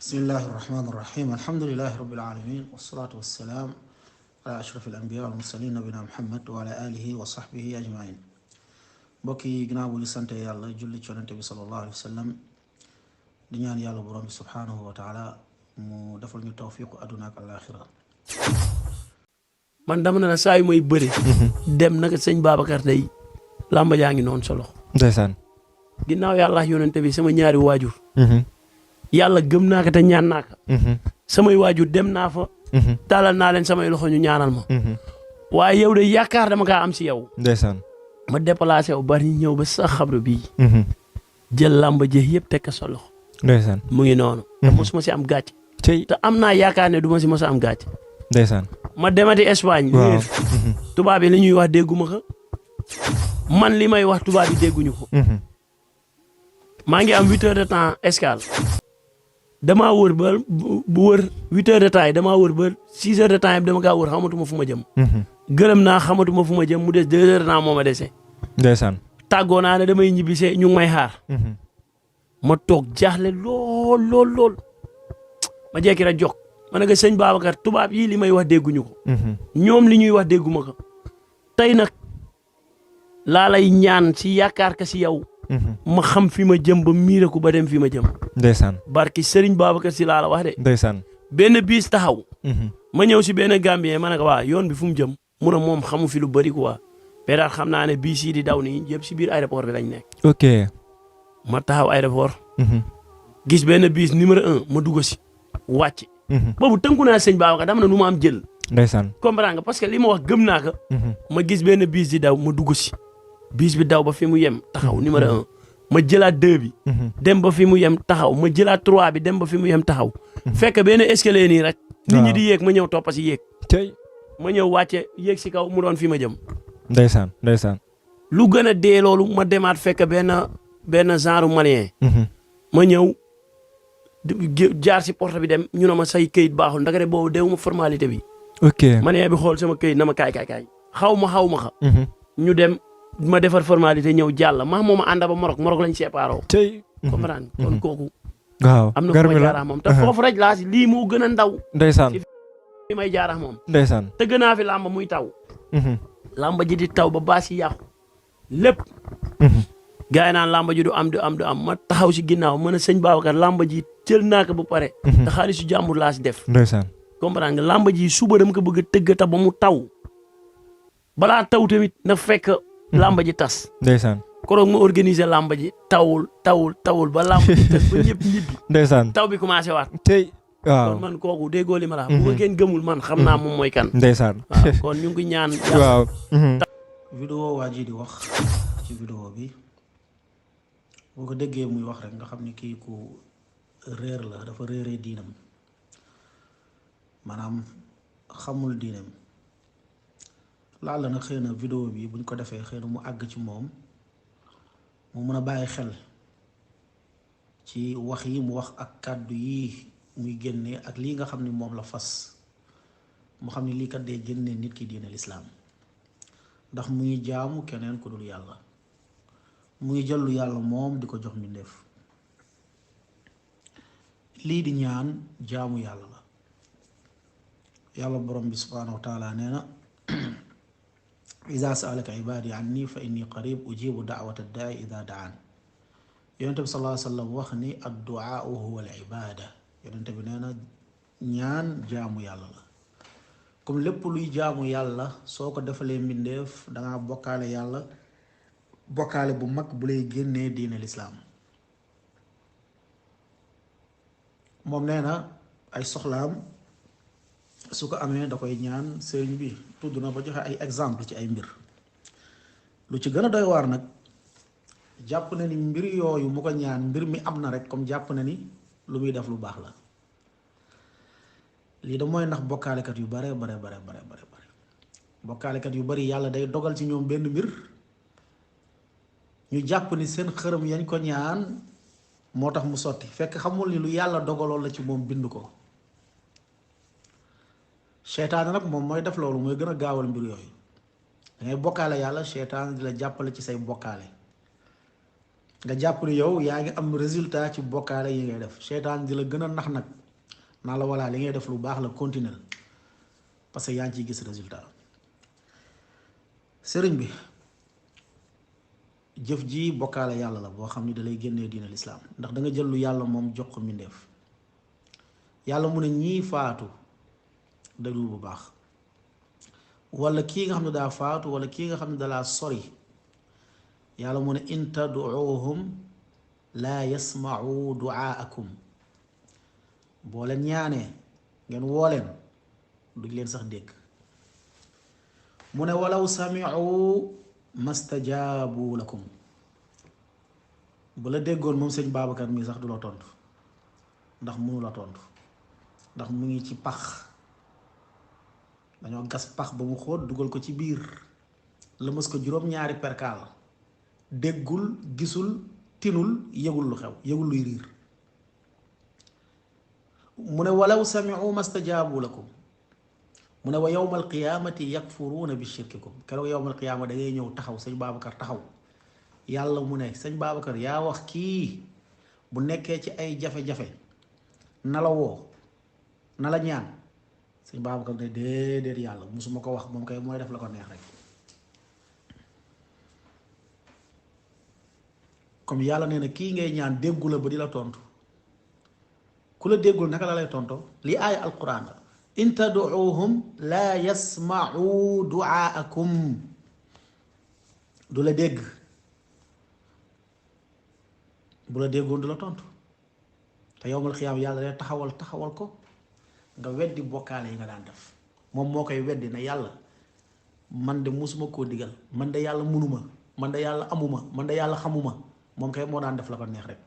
bismillahi irrahmani irrahim alhamdulilahi rabbil alamin wasalaatu wassalaam ala ashraf al anbiya wal mursalin nabina muhammad wa ala alihi wa sahbihi ajmain mbokk yi ginnaaw bu ñu sante yàlla julli ci yonente bi sallallahu alayhi wa sallam di ñaan yàlla borom bi subhanahu wa taala mu defal ñu tawfiqu aduna ak alaxira man dama ne la saa yu may bëri dem naka sëñ Babacar day làmba jaa ngi noonu sa loxo ndeysaan ginnaaw yàlla ak yonente bi sama ñaari waajur yàlla gëm naa ko te ñaan naa ko samay waajur dem naa fa taalal naa leen samay loxo ñu ñaanal ma waaye yow de yaakaar dama kaa am si yow ndeysaan ma déplacé wu bari ñëw ba sa xabru bii jël làmba ji yëpp teg ko sa loxo ndeysaan mu ngi noonu te mosuma si am gàcc tey te am naa yaakaar ne du ma si mos a am gàcc ndeysaan ma demati Espagne waaw tubaab yi li ñuy wax dégguma ko man li may wax tubaab yi dégguñu ko maa ngi am 8 heures de temps escale damaa wër ba bu wër 8 heures de temps yi damaa wër ba 6 heures de temps yi dama kaa wër xamatuma fu ma jëm gërëm naa xamatuma fu ma jëm mu des 2 heures de temps moo ma dese ndeysaan tàggoo naa ne damay ñibbisee ñu ngi may xaar ma toog jaaxle lool ma jekki rek jóg ma ne ko sëñ Babacar tubaab yii li may wax dégguñu ko ñoom li ñuy wax dégguma ko tey nag laa lay ñaan si yaakaar ka si yow ma xam fi ma jëm ba miire ko ba dem fi ma jëm ndeysaan barki Serigne Babacar si laa la wax de ndeysaan benn biis taxaw ma ñëw si benn Gambien ma ne ko waa yoon bi fu mu jëm mu ne moom xamu fi lu bëri quoi mais daal xam naa ne biis yi di daw nii yëpp si biir aéroport bi lañ nekk ok ma taxaw aéroport gis benn biis numéro 1 ma dugg si wàcc boobu tënku naa sëñ Babacar dama ne nu ma am jël ndeysaan comprendre nga parce que li ma wax gëm naa ko ma gis benn biis di daw ma dugg si biis bi daw ba fi mu yem taxaw numéro 1 ma jëlaat 2 bi dem ba fi mu yem taxaw ma jëlaat 3 bi dem ba fi mu yem taxaw fekk benn escalier nii rek nit ñi di yéeg ma ñëw toppa si yéeg tey ma ñëw wàcce yéeg si kaw mu doon fi ma jëm ndeysaan ndeysaan lu gën a dee loolu ma demaat fekk benn genre malien ma ñëw jaar si porte bi dem ñu ne ma say këyit baaxul ndagare boobu deewu ma formalité bi ok malien bi xool sama këyit na ma kaay xaw ma xa ñu dem ma defar formalité ñëw jàll maa moom a ànda ba Morok lañ séparoo tey comprendre kon kooku waaw am na fu ma jaarax moom te foofu rek laa si lii moo gën a ndaw ndeysaan fi may jaarax moom ndeysaan te gënaa fi làmba muy taw làmba ji di taw ba baas yi yàqu lépp gars yi naan làmba ji du am ma taxaw si ginnaaw mën a sëñ Babacar làmba ji jël naa ko ba pare te xaalisu jàmbur laa si def ndeysaan comprendre nga làmba ji suba dama ko bëgg a tëgg ta ba mu taw balaa taw tamit na fekk làmba ji tas ndeysaan koroog ma organiser làmba ji tawul ba làmba ji tas ba ñëpp ñibbi ndeysaan taw bi commencé waat tey waaw kon man kooku déggoo li ma la bu ko ngeen gëmul man xam naa moom mooy kan ndeysaan waaw kon ñu ngi ñaan waaw vidéo waa ji di wax ci vidéo bi boo ko déggee muy wax rek nga xam ni kii ku réer la dafa réeree diinam maanaam xamul diinam laal la nag xëy na vidéo bi buñ ko defee xëy na mu àgg ci moom mu mën a bàyyi xel ci wax yi mu wax ak kàddu yi muy génne ak lii nga xam ni moom la fas mu xam ni lii kat dee génne nit ki diine lislaam ndax mu ngi jaamu keneen ku dul yàlla mu ngi jël lu yàlla moom di ko jox mbindeef lii di ñaan jaamu yàlla la yàlla borom bi subhaanahu wa taala nee na iza saalaka ibaadi anni fa inni qarib ujibu daawata daai ida daan yonente bi sallallahu alayhi wa sallam wax ni adduaau huwa al ibada yonente bi nee na ñaan jaamu yàlla la comme lépp luy jaamu yàlla soo ko defalee mbindeef dangaa bokkaale yàlla bokkaale bu mag bu lay génnee diine lislaam moom nee na ay soxlaam su ko amee da koy ñaan sëriñ bi tudd na ba joxe ay exemple ci ay mbir lu ci gën a doy waar nag jàpp na ni mbir yooyu mu ko ñaan mbir mi am na rek comme jàpp na ni lu muy def lu baax la lii da mooy ndax bokkaalekat yu bare bokkaalekat yu bari yàlla day dogal ci ñoom benn mbir ñu jàpp ni seen xërëm yañ ko ñaan moo tax mu sotti fekk xamul ni lu yàlla dogaloon la ci moom bind ko seytaane nag moom mooy def loolu mooy gën a gaawal mbir yooyu dangay bokkaale yàlla seytaane di la jàppale ci say bokkaale nga jàpp ni yow yaa ngi am résultat ci bokkaale yi ngay def seytaan di la gën a nax nag naa la walaa li ngay def lu baax la continuer parce que yaa ngi ciy gis résultat. sëriñ bi jëf ji bokkaale yàlla la boo xam ni dalay génnee diina lislaam ndax da nga jël lu yàlla moom jox ko mbindeef yàlla mu ne ñii faatu déglu bu baax wala kii nga xam ne daa faatu wala kii nga xam ne dalaa sori yàlla mu ne in tad'uuhum laa yasma'u du'aakum boo leen ñaanee ngeen woo leen duñ leen sax dégg mu ne walaw sami'u mastajaabu lakum bu la déggoon moom sëñ Babacar mii sax du la tontu ndax mënu la tontu ndax mu ngi ci pax dañoo gas pax ba mu xóot dugal ko ci biir lëmas ko juróom-ñaari perkaal déggul gisul tinul yëgul lu xew yëgul luy riir mu ne walaw sami'u mastajaabu lakum mu ne wa yawmal qiyaamati yakfuruuna bi shirkikum keroog yawmal qiyaama da ngay ñëw taxaw sëñ Babacar taxaw yàlla mu ne sëñ Babacar yaa wax kii bu nekkee ci ay jafe-jafe na la woo na la ñaan sëñ Babacar ne déedéet yàlla musuma ko wax moom kay mooy def la ko neex rek comme yàlla nee na kii ngay ñaan déggu la ba di la tontu ku la déggul naka la lay tonto li aaya alquran la in tad'uuhum laa yasma'u du'aakum du la dégg bu la déggoon du la tontu te yowmal xiyaam yàlla day taxawal ko nga weddi bokkaale yi nga daan def moom moo koy weddi ne yàlla man de musuma koo digal man de yàlla munuma man de yàlla amuma man de yàlla xamuma moom kay moo daan def la ko neex rek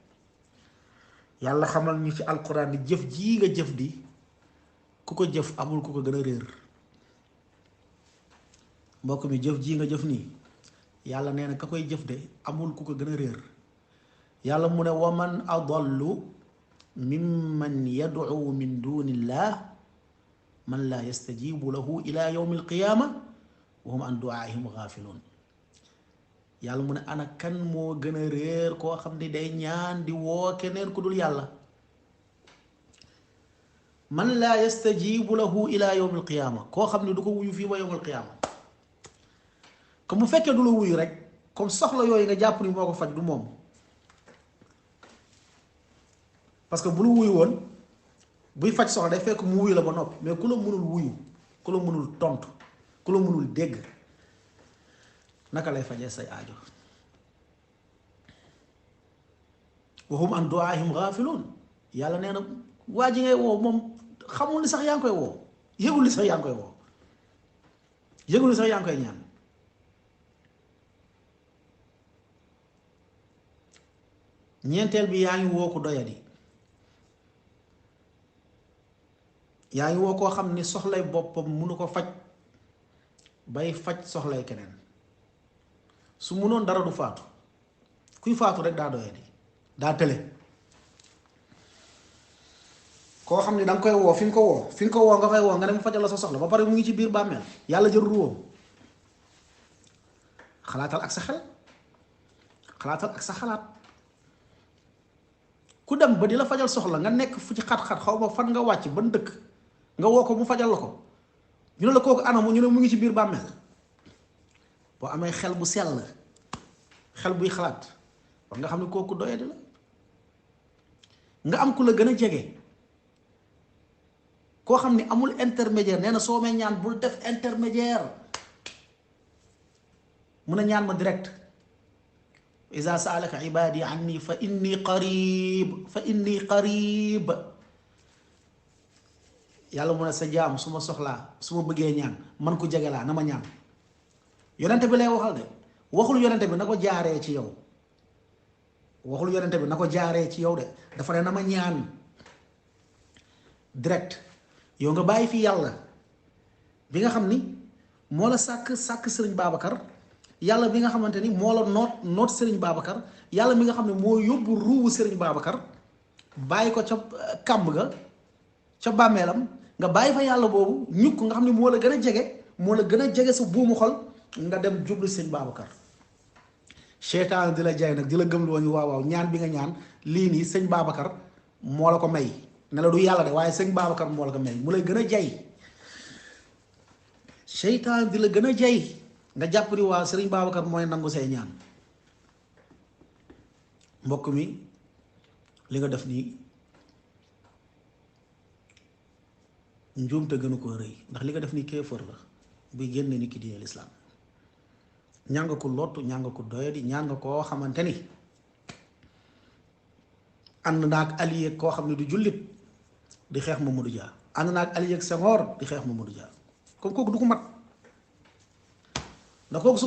yàlla xamal ñu ci alquran ni jëf jii nga jëf di ku ko jëf amul ku ko gën a réer mbokk mi jëf jii nga jëf nii yàlla nee na ka koy jëf de amul ku ko gën a réer yàlla mu ne wa man adallu mimman yad'u min dunillah man laa yastajibu lahu ila yawmi alqiyama wa hum an du'aihim ghaafilun yàlla mu ne ana kan moo gën a réer koo xam ne day ñaan di woo keneen ku dul yàlla man laa yastajibu lahu ila yawmi alqiyama koo xam ne du ko wuyu fii ba yawmi alqiyama comme bu fekkee du la wuyu rek comme soxla yooyu nga jàpp ni moo ko faj du moom parce que bu la wuyu woon buy faj soxla day fekk mu wuyu la ba noppi mais ku la mënul wuyu ku la mënul tontu ku la mënul dégg naka lay fajee say aajo wa hum an du'aahim gaafiluun yàlla nee na waa ji ngay woo moom xamul ni sax yaa ngi koy woo yëgul ni sax yaa ngi koy woo yëgul ni sax yaa ngi koy ñaan ñeenteel bi yaa ngi woo ko doyadi yaa ngi woo koo xam ni soxlay boppam munu ko faj bay faj soxlay keneen su munoon dara du faatu kuy faatu rek daa doyadi daa tële koo xam ni da nga koy woo fi nga ko woo nga koy woo nga dem fajal la sa soxla ba pare mu ngi ci biir bàmmeel yàlla jël ruwam xalaatal ak sa xel xalaatal ak sa xalaat ku dem ba di la fajal soxla nga nekk fu ci xat-xat xaw ma fan nga wàcc ban dëkk nga woo ko mu fajal la ko ñu ne la kooku anamu ñu ne mu ngi ci biir bàmmeel boo amee xel bu sell xel buy xalaat war nga xam ne kooku doyadi la nga am ku la gën a jege koo xam ni amul intermédiaire nee na soo may ñaan bul def intermédiaire mun a ñaan ma direct iza saalaka ibadi anni fa inni qarib yàlla mu ne sa jaam su ma soxlaa su ma bëggee ñaan man ku jege laa na ma ñaan yonente bi lay waxal de waxul yonente bi na ko jaaree ci yow waxul yonente bi na ko jaaree ci yow de dafa ne na ma ñaan direct yow nga bàyyi fi yàlla bi nga xam ni moo la sàkk sëriñ Babacar yàlla bi nga xamante ni moo la noot sëriñ Babacar yàlla mi nga xam ne moo yóbbu ruuwu sëriñ Babacar bàyyi ko ca kàmb ga ca bàmmeelam nga bàyyi fa yàlla boobu ñukk nga xam ne moo la gën a jege sa buumu xol nga dem jublu sëriñ Babacar seytaan di la jaay nag di la gëmloo ñu waaw waaw ñaan bi nga ñaan lii nii sëñ Babacar moo la ko may ne la du yàlla de waaye sëñ Babacar moo la ko may mu lay gën a jay seytaan di la gën a jay nga jàpp ni waa sëriñ Babacar mooy nangu say ñaan mbokk mi li nga def nii njuumte gënu ko rëy ndax li nga def nii kéefër la buy génne nit ki diine lislaam ñaan nga ko lottu ñaan nga ko doyadi ñaan nga koo xamante ni ànd naag allié koo xam ne du jullit di xeex Mamadou Dia ànd naag allié ak Senghor di xeex Mamadou Dia comme kooku du ko mat ndax kooku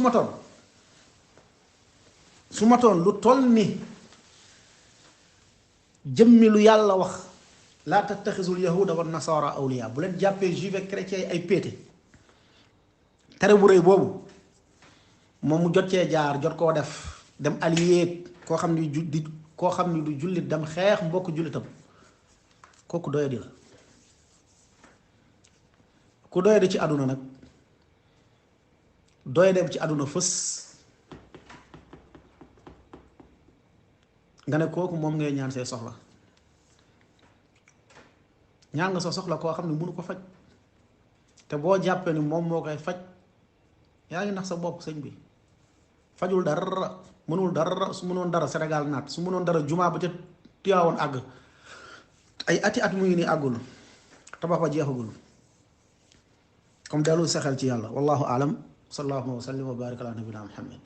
su matoon lu toll ni jëmmi lu yàlla wax laa tattaxisul yahuda wa nasara awliya bu leen jàppee juif ak chrétien ay péete tere bu rëy boobu moom mu jot cee jaar jot koo def dem allié koo xam ni koo xam ni du jullit dem xeex mbokk jullitam kooku doyadi la ku doyadi ci àdduna nag doyadem ci àdduna fës nga ne kooku moom ngay ñaan say soxla ñaan nga sa soxla koo xam ne mënu ko faj te boo jàppee ni moom moo koy faj yaa ngi nax sa bopp sëñ bi fajul dara mënul dara su mënoon dara Sénégal naat su mënoon dara jumaa ba ca Tiwaawoon àgg ay at mu ngi nii àggul tabax ba jeexagul comme dellu sa xel ci yàlla wallahu alam sallallahu wa sallim wa barik ala nabina muhammad